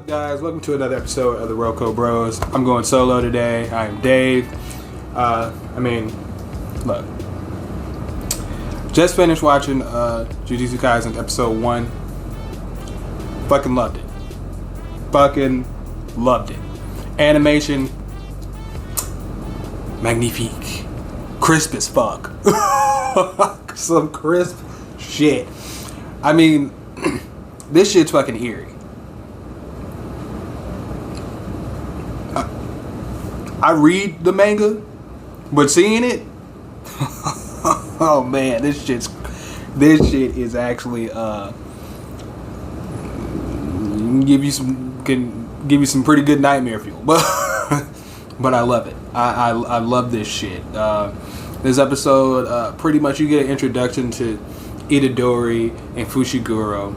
up, guys? Welcome to another episode of the Roko Bros. I'm going solo today. I am Dave. Look. Just finished watching Jujutsu Kaisen episode 1. Fucking loved it. Animation, magnifique. Crisp as fuck. Some crisp shit. I mean, this shit's fucking eerie. I read the manga, but seeing it, oh man, this shit is actually can give you some pretty good nightmare fuel, but I love it. I love this shit. This episode, pretty much you get an introduction to Itadori and Fushiguro,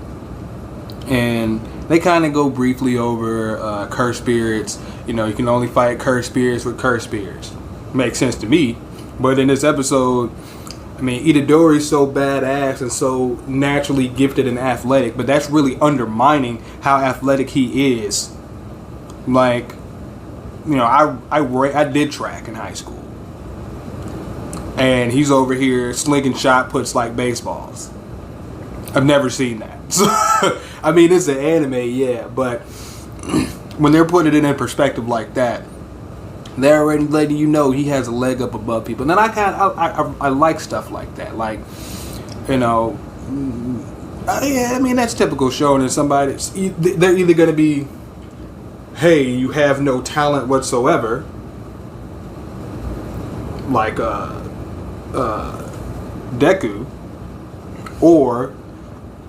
and they kind of go briefly over cursed spirits. You know, you can only fight cursed spirits with cursed spirits. Makes sense to me. But in this episode, I mean, Itadori's so badass and so naturally gifted and athletic, but that's really undermining how athletic he is. Like, you know, I did track in high school, and he's over here slinging shot puts like baseballs. I've never seen that. So, I mean, it's an anime, yeah, but when they're putting it in perspective like that, they're already letting you know he has a leg up above people. And then I like stuff like that. Like, you know, I mean, that's typical showing in somebody. They're either going to be, hey, you have no talent whatsoever, like Deku, or,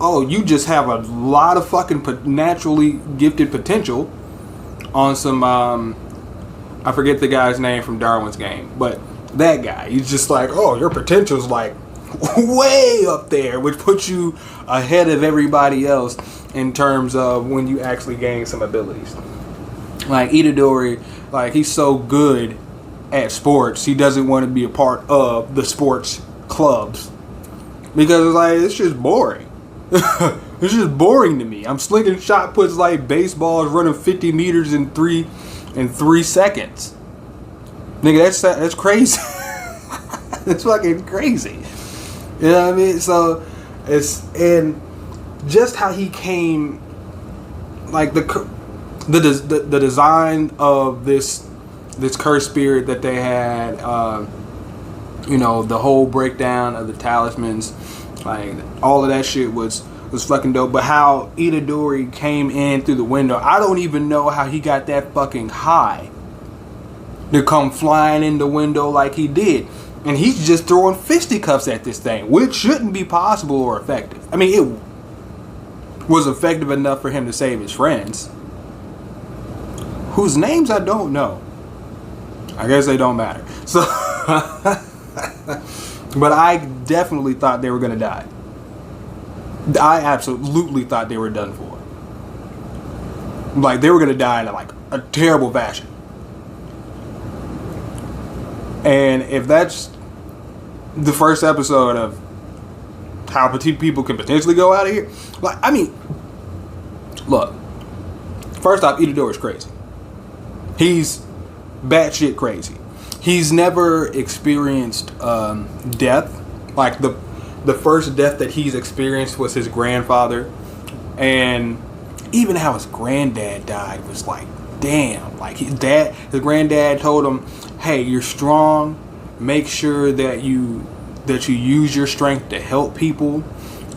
oh, you just have a lot of fucking naturally gifted potential on some, I forget the guy's name from Darwin's Game, but that guy, he's just like, oh, your potential's like way up there, which puts you ahead of everybody else in terms of when you actually gain some abilities. Like Itadori, like he's so good at sports, he doesn't want to be a part of the sports clubs because it's like, it's just boring. It's just boring to me. I'm slinging shot puts like baseballs, running 50 meters in 3 seconds. Nigga, that's crazy. That's fucking crazy. You know what I mean? So and just how he came, like the design of this cursed spirit that they had, you know, the whole breakdown of the talismans, like all of that shit was fucking dope. But how Itadori came in through the window, I don't even know how he got that fucking high to come flying in the window like he did. And he's just throwing fisticuffs at this thing, which shouldn't be possible or effective. I mean, it was effective enough for him to save his friends, whose names I don't know. I guess they don't matter. So but I definitely thought they were gonna die. I absolutely thought they were done for. Like, they were gonna die in like a terrible fashion. And if that's the first episode of how people can potentially go out of here, like, I mean, look, first off, Itadori's crazy. He's batshit crazy. He's never experienced death. Like, the first death that he's experienced was his grandfather. And even how his granddad died was like, damn. Like, his granddad told him, hey, you're strong. Make sure that you use your strength to help people.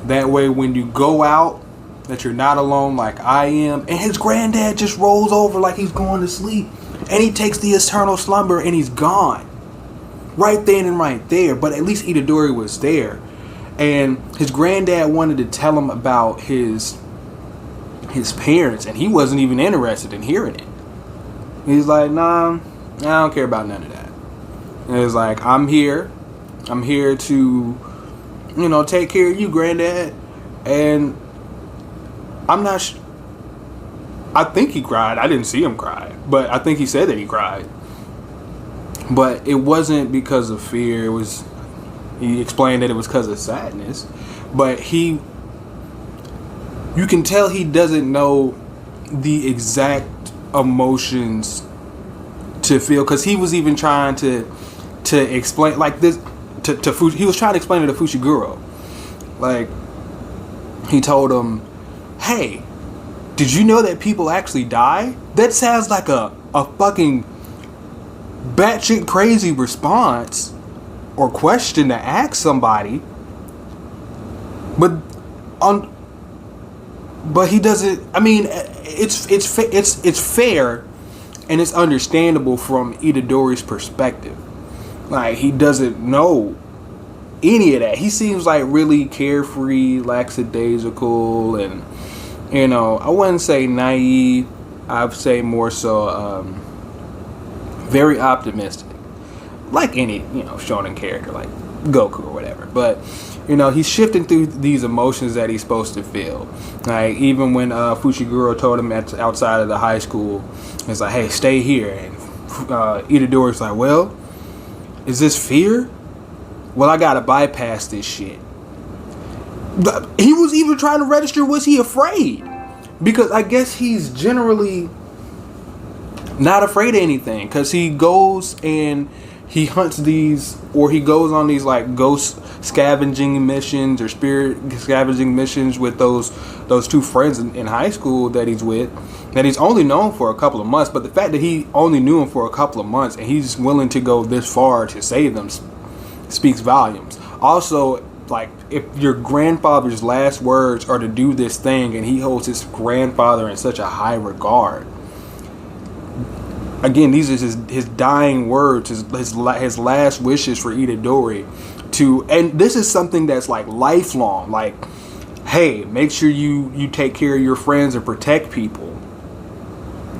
That way when you go out, that you're not alone like I am. And his granddad just rolls over like he's going to sleep. And he takes the eternal slumber and he's gone. Right then and right there. But at least Itadori was there. And his granddad wanted to tell him about his parents, and he wasn't even interested in hearing it. He's like, nah, I don't care about none of that. And it's like, I'm here to, you know, take care of you, granddad. And I'm not I think he cried. I didn't see him cry, but I think he said that he cried. But it wasn't because of fear. He explained that it was because of sadness. But you can tell he doesn't know the exact emotions to feel, because he was even trying to explain like this to he was trying to explain it to Fushiguro. Like, he told him, hey, did you know that people actually die? That sounds like a fucking batshit crazy response or question to ask somebody, but he doesn't. I mean, it's fair and it's understandable from Itadori's perspective. Like, he doesn't know any of that. He seems like really carefree, lackadaisical, and, you know, I wouldn't say naive. I'd say more so very optimistic, like any, you know, shonen character like Goku or whatever. But, you know, he's shifting through these emotions that he's supposed to feel. Like, even when Fushiguro told him outside of the high school, it's like, hey, stay here. And Itadori's like, well, is this fear? Well, I gotta bypass this shit. He was even trying to register, was he afraid? Because I guess he's generally not afraid of anything. Because he goes and he hunts these, or he goes on these like ghost scavenging missions or spirit scavenging missions with those two friends in high school that he's with, that he's only known for a couple of months. But the fact that he only knew him for a couple of months and he's willing to go this far to save them speaks volumes. Also, like, if your grandfather's last words are to do this thing and he holds his grandfather in such a high regard, again, these are his dying words, his last wishes for Itadori to, and this is something that's like lifelong. Like, hey, make sure you take care of your friends and protect people.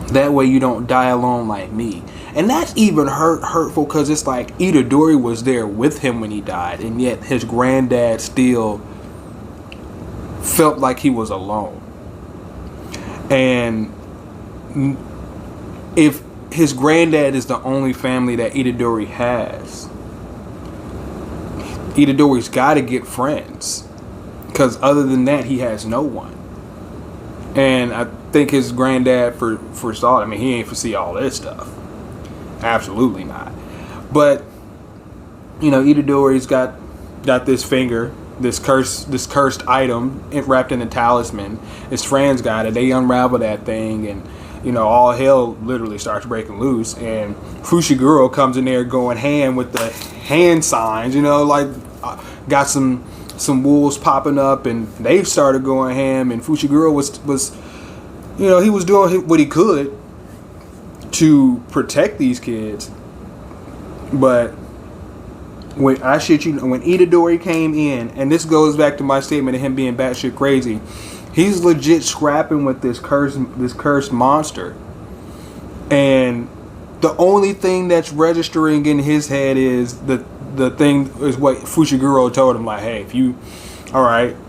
That way you don't die alone like me. And that's even hurtful because it's like Itadori was there with him when he died, and yet his granddad still felt like he was alone. And if his granddad is the only family that Itadori has, Itadori's got to get friends, because other than that, he has no one. And I think his granddad foresaw it. I mean, he ain't foresee all this stuff. Absolutely not. But, you know, Itadori's got this finger, this cursed item wrapped in a talisman. His friends got it. They unravel that thing, and, you know, all hell literally starts breaking loose. And Fushiguro comes in there going ham with the hand signs, you know, like got some wolves popping up, and they started going ham. And Fushiguro was, you know, he was doing what he could to protect these kids. But when Itadori came in, and this goes back to my statement of him being batshit crazy, he's legit scrapping with this cursed monster, and the only thing that's registering in his head is the thing is what Fushiguro told him, like, hey, in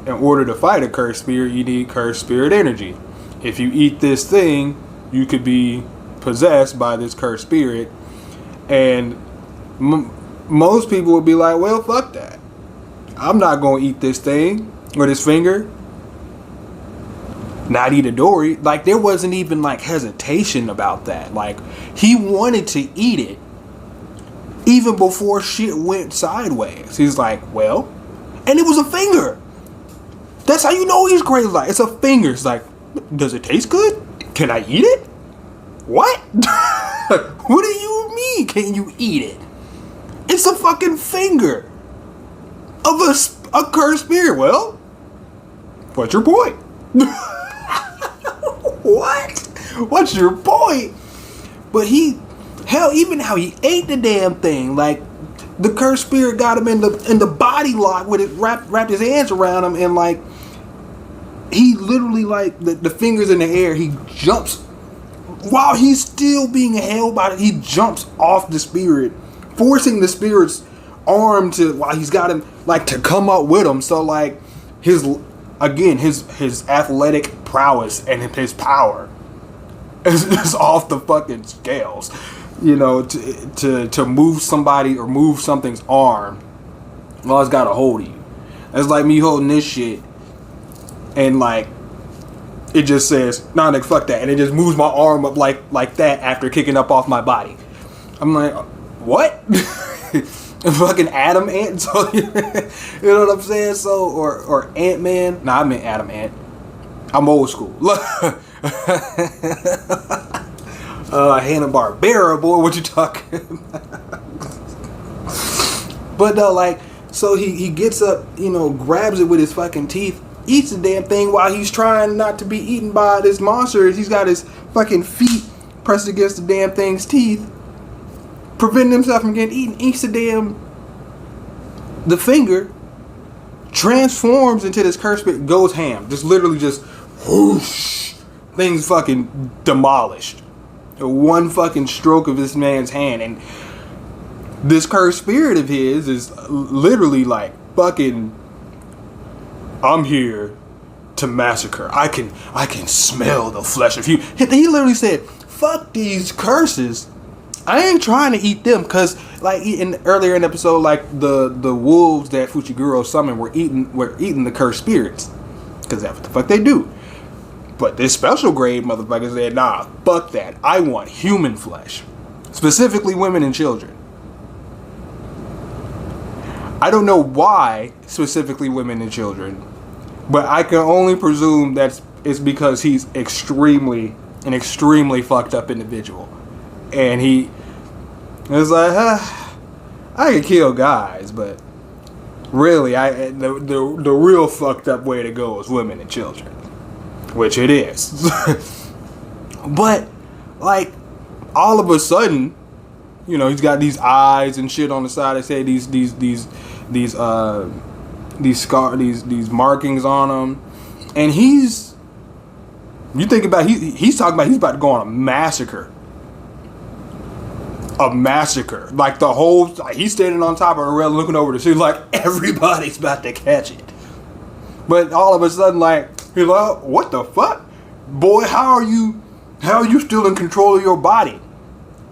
order to fight a cursed spirit, you need cursed spirit energy. If you eat this thing, you could be possessed by this cursed spirit. And most people would be like, well, fuck that, I'm not gonna eat this thing or this finger. Not Itadori. Like, there wasn't even like hesitation about that. Like, he wanted to eat it even before shit went sideways. He's like, well, and it was a finger. That's how you know he's crazy. Like, it's a finger. It's like, does it taste good? Can I eat it? What? What do you mean, can you eat it? It's a fucking finger of a cursed spirit. Well, what's your point? What? What's your point? But even how he ate the damn thing, like, the cursed spirit got him in the body lock with it, wrapped his hands around him, and like, he literally, like, the fingers in the air, he jumps while he's still being held by it. He jumps off the spirit, forcing the spirit's arm to, while he's got him, like, to come up with him. So like, his athletic prowess and his power is off the fucking scales. You know, to move somebody or move something's arm, well, it's got a hold of you. It's like me holding this shit, and like, it just says, nah, nigga, fuck that. And it just moves my arm up like that after kicking up off my body. I'm like, what? Fucking Adam Ant? So, you know what I'm saying? So, or Ant-Man. Nah, I meant Adam Ant. I'm old school. Hanna-Barbera, boy, what you talking about? But no, like, so he gets up, you know, grabs it with his fucking teeth, eats the damn thing while he's trying not to be eaten by this monster. He's got his fucking feet pressed against the damn thing's teeth, preventing himself from getting eaten. Eats the finger, transforms into this cursed spirit, goes ham. Just literally just whoosh, things fucking demolished. One fucking stroke of this man's hand, and this cursed spirit of his is literally like, fucking, I'm here to massacre. I can smell the flesh of you. He literally said, fuck these curses. I ain't trying to eat them, because like earlier in the episode, like the wolves that Fushiguro summoned were eating the cursed spirits, because that's what the fuck they do. But this special grade motherfucker said, nah, fuck that. I want human flesh, specifically women and children. I don't know why specifically women and children, but I can only presume that it's because he's an extremely fucked up individual, and he is like, I can kill guys, but really, the real fucked up way to go is women and children, which it is. But like, all of a sudden, you know, he's got these eyes and shit on the side. They say these markings on him, and he's talking about he's about to go on a massacre, like the whole, like, he's standing on top of a rail looking over the sea like everybody's about to catch it. But all of a sudden, like, he's like, what the fuck, boy? How are you still in control of your body?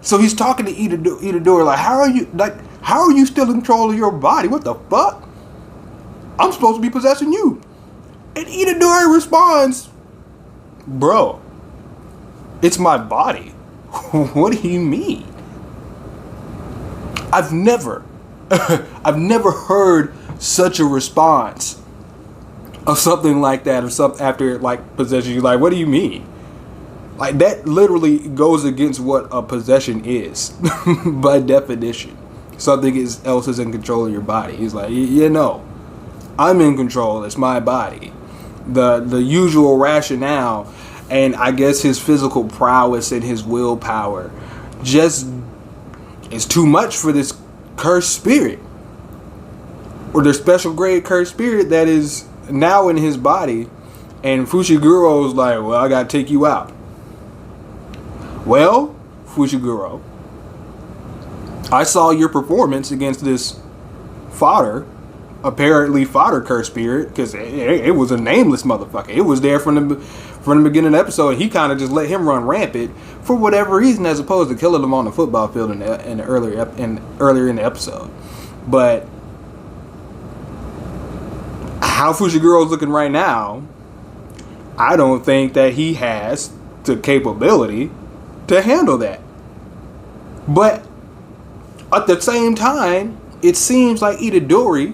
So he's talking to Itadori like, how are you still in control of your body? What the fuck? I'm supposed to be possessing you. And Itadori responds, bro, it's my body. What do you mean? I've never heard such a response of something like that, or something after it like possesses you. Like, what do you mean? Like, that literally goes against what a possession is by definition. Something else is in control of your body. He's like, you know, I'm in control. It's my body. The usual rationale, and I guess his physical prowess and his willpower just is too much for this cursed spirit, or the special grade cursed spirit that is now in his body. And Fushiguro's like, well, I gotta take you out. Well, Fushiguro, I saw your performance against this apparently fodder cursed spirit, because it was a nameless motherfucker. It was there from the beginning of the episode, and he kind of just let him run rampant for whatever reason, as opposed to killing him on the football field earlier in the episode. But how Fushiguro's looking right now, I don't think that he has the capability to handle that. But at the same time, it seems like Itadori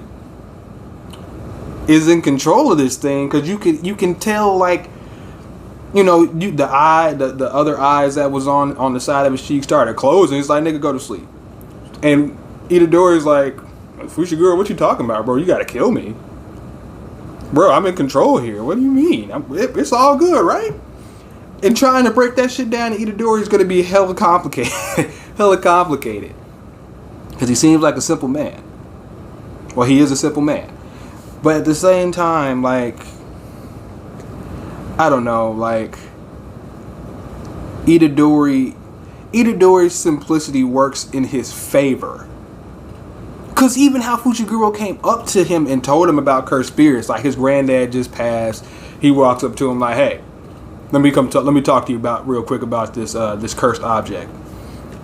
is in control of this thing, because you can tell, like, you know, the other eyes that was on the side of his cheek started closing. It's like, nigga, go to sleep. And Itadori's like, Fushiguro, what you talking about, bro? You gotta kill me, bro. I'm in control here. What do you mean? It's all good, right? And trying to break that shit down to Itadori is going to be hella complicated. Hella complicated. Because he seems like a simple man. Well, he is a simple man. But at the same time, like, I don't know, like, Itadori's simplicity works in his favor. Because even how Fushiguro came up to him and told him about cursed spirits, like his granddad just passed, he walks up to him like, hey, let me talk to you real quick about this cursed object.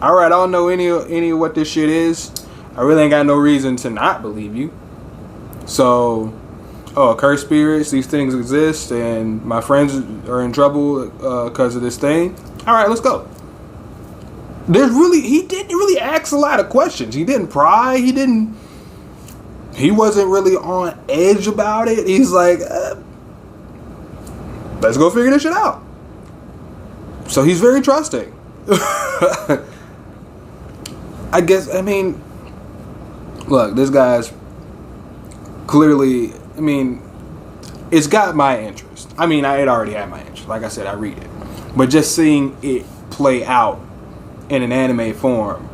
All right, I don't know any of what this shit is. I really ain't got no reason to not believe you. So oh, cursed spirits, these things exist, and my friends are in trouble because of this thing. All right, let's go. He didn't really ask a lot of questions. He didn't pry. He wasn't really on edge about it. He's like, let's go figure this shit out. So he's very trusting. I mean, look, this guy's clearly, it's got my interest. It already had my interest. Like I said, I read it. But just seeing it play out in an anime form,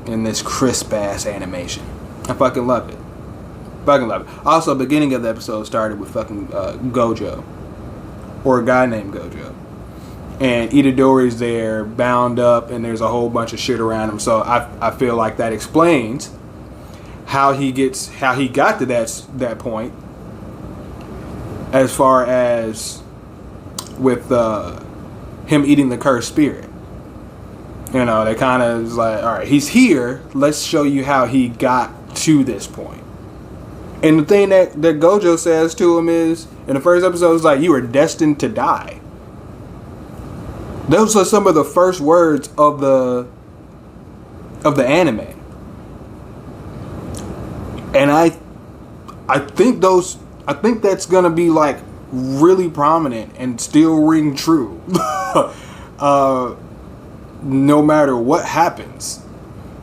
in this crisp ass animation, I fucking love it. Also, beginning of the episode started with fucking Gojo, or a guy named Gojo, and Itadori's there, bound up, and there's a whole bunch of shit around him. So I feel like that explains how he got to that point, as far as with him eating the cursed spirit. You know, they kind of is like, all right, he's here. Let's show you how he got to this point. And the thing that Gojo says to him is, in the first episode, is like, you are destined to die. Those are some of the first words of the anime. And I think that's gonna be like really prominent and still ring true. No matter what happens.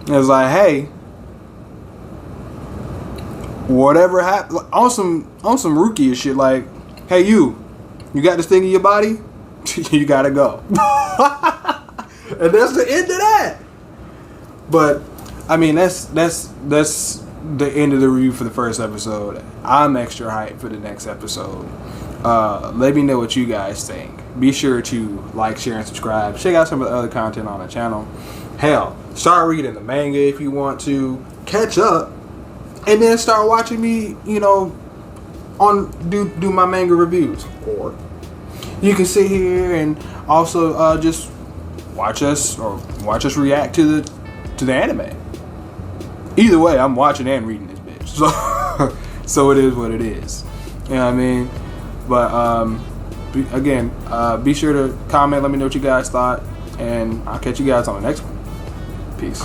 It's like, hey, whatever happens, on some rookie shit, like, hey, you got this thing in your body? You gotta go. And that's the end of that. But that's the end of the review for the first episode. I'm extra hyped for the next episode. Let me know what you guys think. Be sure to like, share, and subscribe. Check out some of the other content on the channel. Hell, start reading the manga if you want to. Catch up. And then start watching me, do my manga reviews. Or you can sit here and also just watch us react to the anime. Either way, I'm watching and reading this bitch. So it is what it is. You know what I mean? But again, be sure to comment. Let me know what you guys thought, and I'll catch you guys on the next one. Peace.